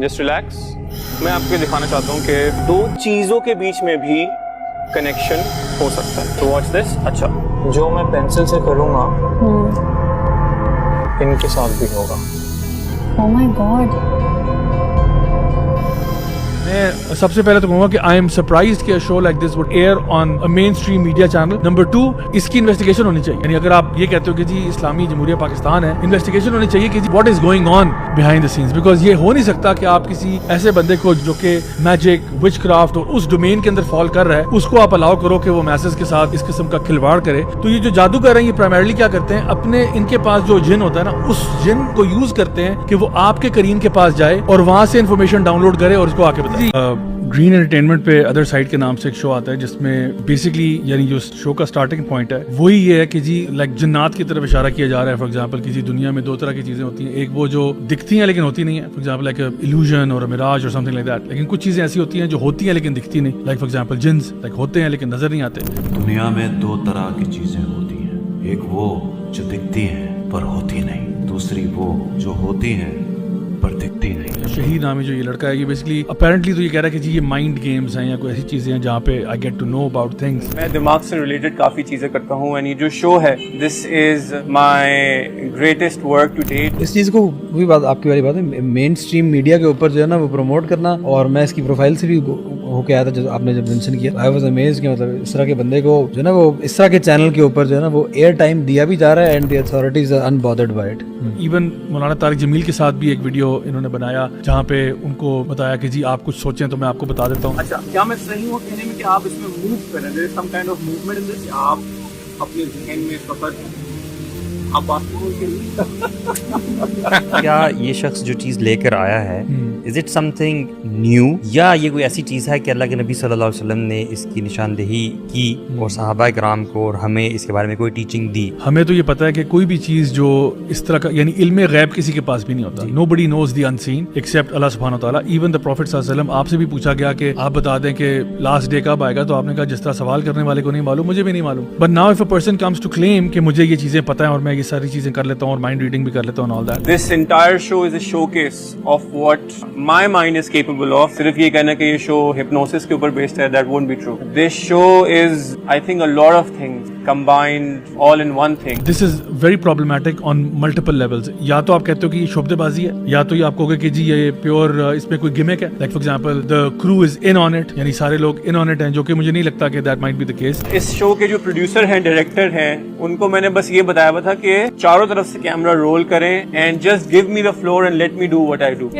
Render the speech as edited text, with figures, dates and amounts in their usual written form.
Just relax. میں آپ کو دکھانا چاہتا ہوں کہ دو چیزوں کے بیچ میں بھی کنیکشن ہو سکتا ہے. تو واچ دس. اچھا, جو میں پینسل سے کروں گا ان کے ساتھ بھی ہوگا. Oh my God. میں سب سے پہلے تو کہوں گا کہ آئی ایم سرپرائزڈ کہ show like this would air on a mainstream media channel. Number 2, اس کی انویسٹیگیشن ہونی چاہیے. یعنی اگر آپ یہ کہتے ہو کہ جی اسلامی جمہوریہ پاکستان ہے, انویسٹیگیشن ہونی چاہیے کہ جی what is going on behind the scenes. Because یہ ہو نہیں سکتا کہ آپ کسی ایسے بندے کو جو کہ میجک, وچ کرافٹ اور اس ڈومین کے اندر فال کر رہا ہے, اس کو آپ الاؤ کرو کہ وہ میسز کے ساتھ اس قسم کا کھلواڑ کرے. تو یہ جو جادو کر رہے ہیں یہ پرائمرلی کیا کرتے ہیں, اپنے ان کے پاس جو جن ہوتا ہے نا, اس جن کو یوز کرتے ہیں کہ وہ آپ کے قرین کے پاس جائے اور وہاں سے انفارمیشن ڈاؤن لوڈ کرے اور اس کو آ کے بتائے. گرین انٹرٹینمنٹ پہ ادر سائڈ کے نام سے ایک شو آتا ہے جس میں بیسکلی یعنی جو شو کا سٹارٹنگ پوائنٹ ہے وہی یہ ہے کہ جی لائک جنات کی طرف اشارہ کیا جا رہا ہے. فار ایگزامپل کسی دنیا میں 2 طرح کی چیزیں ہوتی ہیں, ایک وہ جو دکھتی ہیں لیکن ہوتی نہیں ہیں, فار ایگزامپل لائک ایلوژن اور میراج اور سمتھنگ لائک دیٹ. لیکن کچھ چیزیں ایسی ہوتی ہیں جو ہوتی ہیں لیکن دکھتی نہیں, لائک فار ایگزامپل جنس, لائک ہوتے ہیں لیکن نظر نہیں آتے. دنیا میں 2 طرح کی چیزیں ہوتی ہیں, ایک وہ جو دکھتی ہیں پر ہوتی نہیں, دوسری وہ جو ہوتی ہیں پر دکھتی نہیں. شہید نامی جو یہ لڑکا ہے یہ بیسکلی اپیرنٹلی تو یہ کہہ رہا ہے کہ جی یہ مائنڈ گیمز ہیں یا کوئی ایسی چیزیں ہیں جہاں پہ I get to know about things. میں دماغ سے ریلیٹڈ کافی چیزیں کرتا ہوں, اینڈ یہ جو شو ہے دس از مائی گریٹسٹ ورک ٹو ڈیٹ. اس چیز کو وہی بات آپ کی والی بات ہے, مین اسٹریم میڈیا کے اوپر جو ہے نا وہ پروموٹ کرنا. اور میں اس کی پروفائل سے بھی ہو کے آیا تھا جو آپ نے جب مینشن کیا, آئی واز امیزڈ کہ مطلب اس طرح کے بندے کو جو ہے نا وہ اس طرح کے چینل کے اوپر جو ہے نا وہ ایئر ٹائم دیا بھی جا رہا ہے and the authorities are unbothered by it. Even Maulana Tariq جمیل کے ساتھ بھی ایک ویڈیو انہوں نے بنایا جہاں پہ ان کو بتایا کہ جی آپ کچھ سوچیں تو میں آپ کو بتا دیتا ہوں. اچھا, کیا میں صحیح ہوں کہنے میں کہ آپ اس میں موو کریں, there is some kind of movement in this, یا آپ اپنے ذہن میں فقط آپ بات کرو کے لیے کیا یہ شخص جو چیز لے کر آیا ہے is it some thing new, یا یہ کوئی ایسی چیز ہے کہ اللہ کے نبی صلی اللہ علیہ وسلم نے اس کی نشاندہی کی اور صحابہ کرام کو اور ہمیں اس کے بارے میں کوئی ٹیچنگ دی؟ ہمیں تو یہ پتہ ہے کہ کوئی بھی چیز جو اس طرح کا یعنی علم غیب کسی کے پاس بھی نہیں ہوتا. نو بڈی نوز دی انسین ایکسیپٹ اللہ سبحانہ و تعالیٰ. ایون دا پروفٹ صلی اللہ علیہ وسلم, آپ سے بھی پوچھا گیا کہ آپ بتا دیں کہ لاسٹ ڈے کب آئے گا, تو آپ نے کہا جس طرح سوال کرنے والے کو نہیں معلوم مجھے بھی نہیں معلوم. But now if a person comes to claim کہ مجھے یہ چیزیں پتہ ہیں اور میں یہ ساری چیزیں کر لیتا ہوں اور مائنڈ ریڈنگ بھی کر لیتا ہوں all that. This entire show is a show case of what my mind is capable of. صرف یہ کہنا کہ یہ شو ہپنوسس کے اوپر بیسڈ ہے, that won't be true. This show is I think a lot of things combined all in one thing. This is very problematic on multiple levels. یا تو آپ کہتے ہو کہ یہ شعبدے بازی ہے, یا تو یہ آپ کہو گے کہ جی یہ پیور اس میں کوئی گمک ہے. Like for example the crew is in on it, یعنی سارے لوگ in on it ہیں, جو کہ مجھے نہیں لگتا کہ that might be the case. اس شو کے جو پروڈیوسر ہیں, ڈائریکٹر ہیں, ان کو میں نے بس یہ بتایا ہوا تھا کہ چاروں طرف سے کیمرہ رول کریں and just give me the floor and let me do what I do.